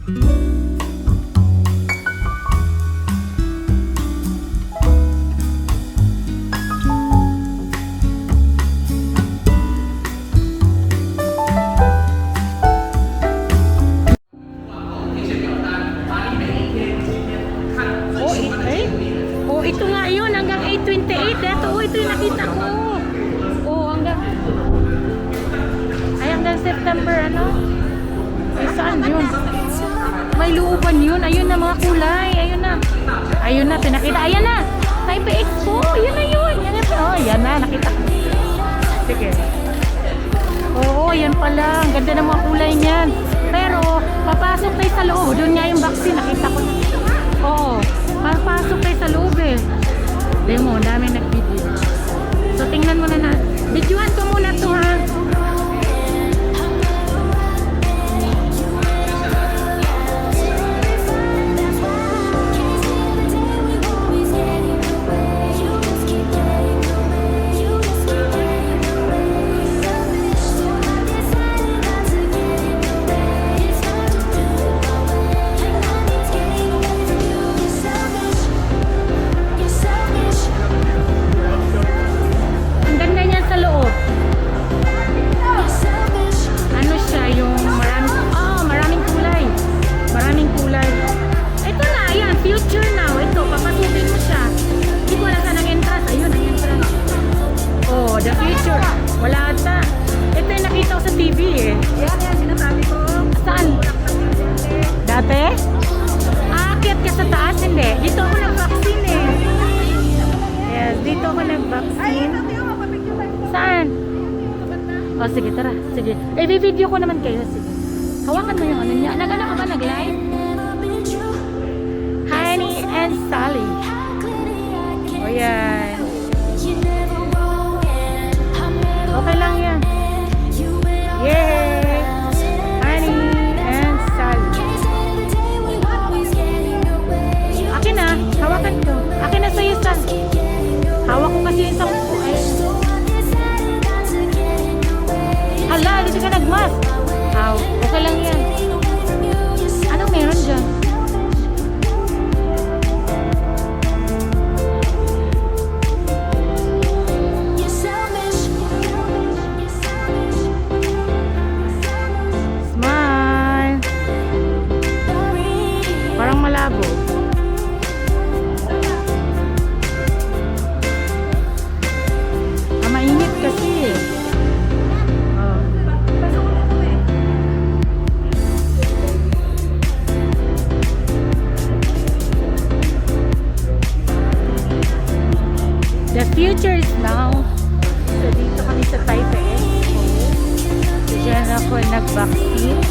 Ito nga yun, hanggang 8:28. Ito yung nakita ko. Hanggang September, ano? Saan yun? May looban yun. Ayun na mga kulay. Ayun na, pinakita. Ayan na! Taipei Expo! Yan na yun! Yan na, nakita ko. Sige. Yan pala. Ang ganda ng mga kulay niyan. Pero, papasok tayo sa loob. Doon nga yung vaccine. Nakita ko na. Papasok tayo sa loob eh. Demo, dami nag-video. So, tingnan mo na. Videoan ko muna to ha. The future. Wala ata. Ito yung nakita ko sa TV eh. Yan, sinasabi ko. Saan? Dati? Aakyat ka sa taas? Hindi. Dito ako nag-vaccine eh. Yes, dito ako nag-vaccine. Saan? Sige, tara. Sige. Video ko naman kayo. Sige. Hawakan mo yung ano niya. Nag-ano ka ba? Nag-live? Honey and Sally. Yan. Okay lang yan. Yay! Honey and Sally. Akin na. Hawakan ko. Akin na sa'yo sa. Hawak ko kasi yung isang po. Hala, dito ka nag-mask. Okay lang yan. Anong meron dyan? Malabo. Mainit kasi eh. The future is now. So dito kami sa Taipei. So dyan ako nag-vaccine.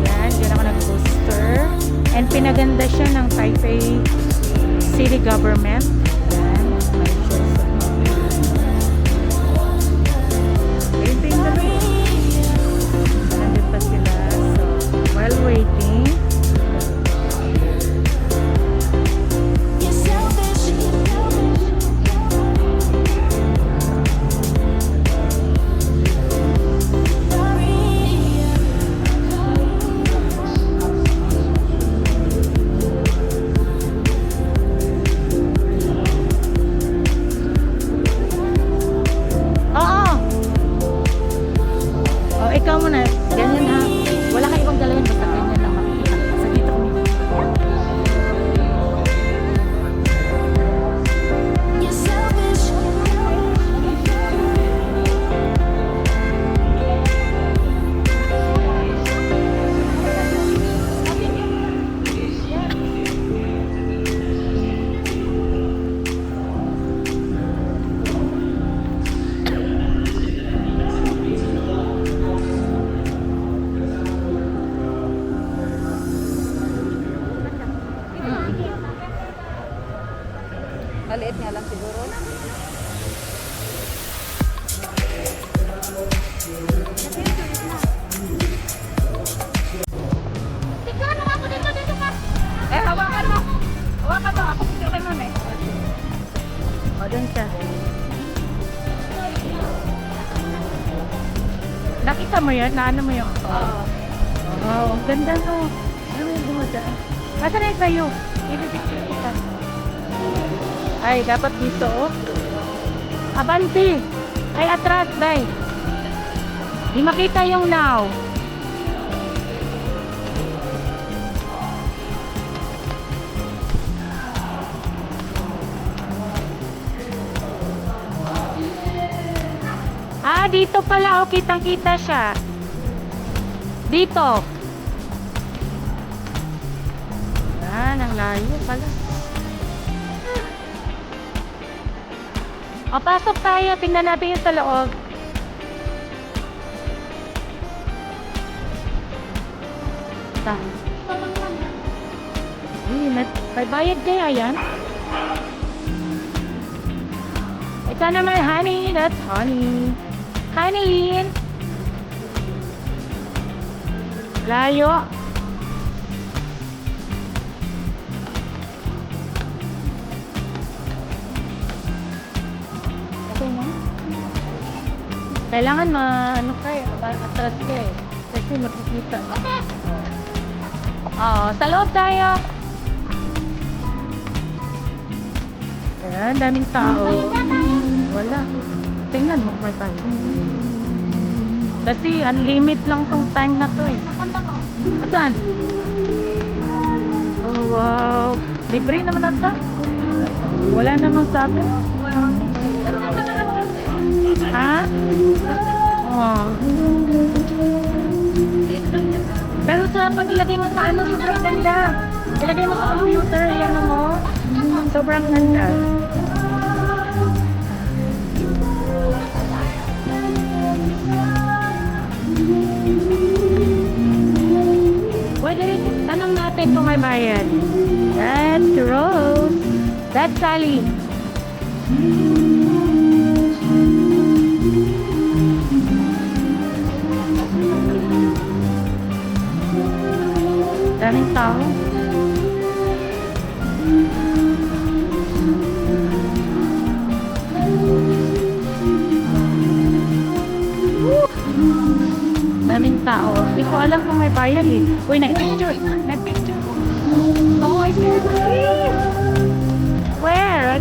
Yan, dyan ako nag-booster. And pinaganda siya ng Taipei City Government. Ayan, may shows. Ito yung dami. Nandun pa sila. So, while waiting, ikaw muna, ganyan ha. Wala kang ibang dalawin, basta ganyan lang makikita. Sa dito kami. Maliit nga lang siguro. tignan mo ako dito ka. Hawakan mo. Hawakan mo. Ako dito kayo nun eh. Doon siya. Nakita mo yan? Naano mo yun? Ang ganda no. Ano dumadaan. Masa na kayo? Ibibigay kita. Ay, dapat dito, oh. Abanti! Ay, atras, day. Di makita yung now. Ah, dito pala, oh, kitang-kita siya. Dito. Yan, ang layo pala. O, pasok tayo. Tingnan natin yung sa loob. Ta. May bayad kaya yan? Ito naman, honey. That's honey. Honey. Layo. Okay na? Kailangan ano kayo, atras ka eh. Kasi makikita. Oo, sa loob tayo. Ayan, daming tao. Wala. Tingnan mo, may tayo. Kasi unlimit lang tong time na to eh. Saan? Oh, wow. Libre naman ata. Wala namang sabi. Ha? Oh. Pero sa paglagay mo sa ano, sobrang ganda. Ilagay mo sa computer, yan mo. Sobrang ganda. Pwede rin, tanong natin kung may bayad. That's Rose. That's Sally. Daming tao. Daming tao. Hindi ko alam kung may bayad eh. Uy, nag-picture. Nag-picture. Oh, I see. Where?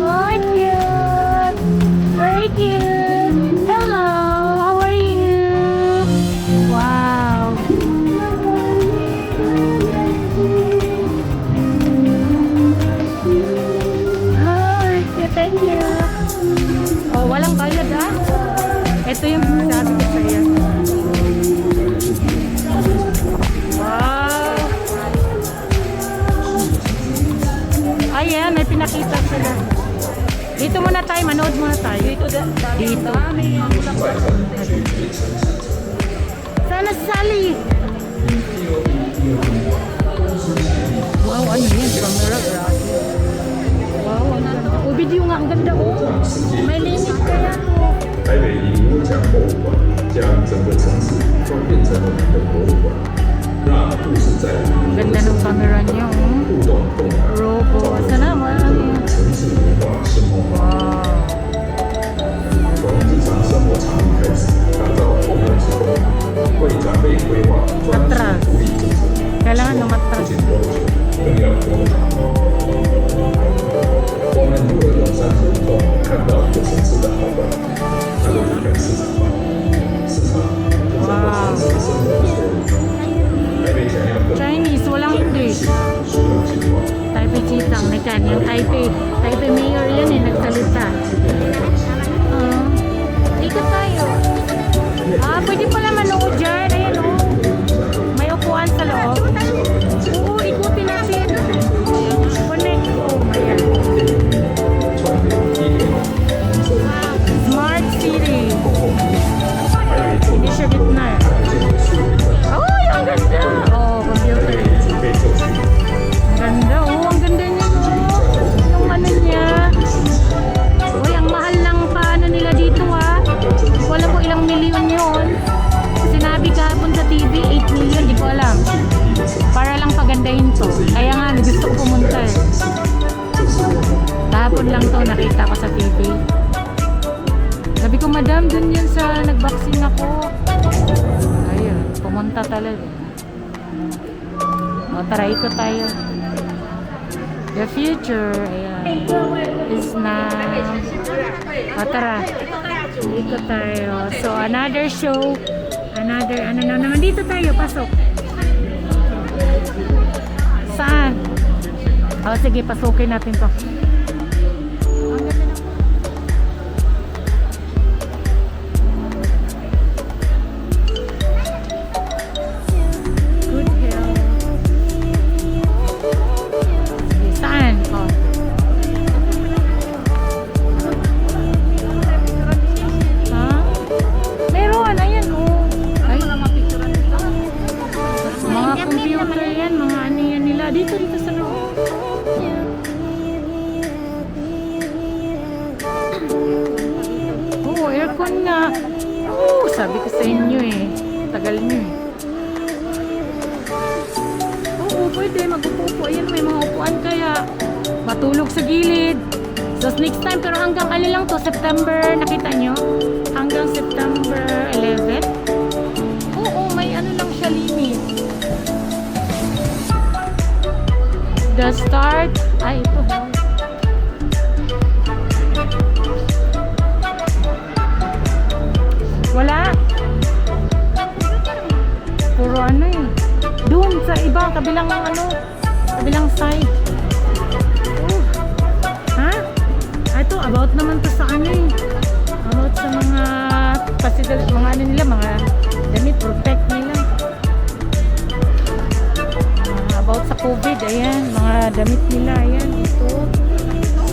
Oh, cute. Very cute. Hello. How are you? Wow. Hi. Thank you. Oh, walang bayad ah. Ito yung sabi ko sa'yo. Wow! Ayan, may pinakita sila. Dito muna tayo, manood muna tayo. Dito. Sana Sally! Wow, ano yun? Camera, grabe. Wow, ang ganda. Oh, video nga, ang ganda oh. May limit kaya oh. 台北以五讲博物馆将整个城市都变成了你的博物馆，让故事在 Ganda ng camera niyo. 互动共感， Robo. Sana naman. 城市文化生活化。 Wow. 从日常生活场景开始，打造后门之风，为长辈规划专属福利政策， Kailangan 不 lumatras. 仅要求，更要活得好。我们如何用三十分钟看到一个城市的好转？还有一个市场化，市场就是我城市生活的缩影。台北想要更 Chinese, walang English. 需要进化。 Taipei Chisang, nagkan. Yung Taipei mayor yan eh, nagsalita. Ikot tayo. Ah, pwede pala manood dyan. Ayan o. May upuan sa loob. Oo, ikutin natin. Connect. Oh, ayan. Smart City. Hindi siya gitna eh. Oh, ang ganda. Oh, computer. Ang ganda. Oh, ang ganda niya. Oh. Yung ano niya. Uy, ang mahal ng paano nila dito ha. Wala ko ilang milyon yun. Sinabi kahapon sa TV, 8 million. Di ko alam. Para lang pagandahin to. Kaya nga, gusto ko pumunta eh. Kahapon lang to, nakita ko sa TV. Sabi ko, madam, dun yan sa nag-vaccine ako. Ayun, pumunta talaga. tara, ikot tayo. The future, ayan, is now. O, tara. Ikot tayo. So, another show. Another, ano na naman. Dito tayo, pasok. Saan? O, sige, pasukin natin to. Ang ganda ng- Good health. Sige, saan? O. Ha? Meron, ayan, o. Ay, mga computer yan, mga ano yan nila. Dito sa loob. Oo, aircon nga. Oo, sabi ko sa inyo eh. Tagal nyo eh. Oo, pwede. Mag-upo-upo. Ayan, may mga upuan kaya. Matulog sa gilid. So, next time. Pero hanggang ano lang to, September. Nakita nyo? Hanggang September 11. Oo, may ano lang siya limit. The start. Ay, ito ba? Wala. Puro ano eh. Doon sa iba, kabilang ano, kabilang side. Oh. Ha? Ito, about naman to sa ano eh. About sa mga mga ano nila, mga damit, protect nila. About sa COVID, ayan, mga damit nila, ayan, ito.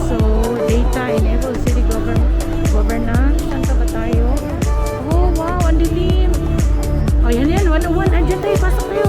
So, data enable city governance. Saan pa ba tayo? Oh, wow, ang dilim. Oh, yan, 101. Andyan tayo, pasok tayo.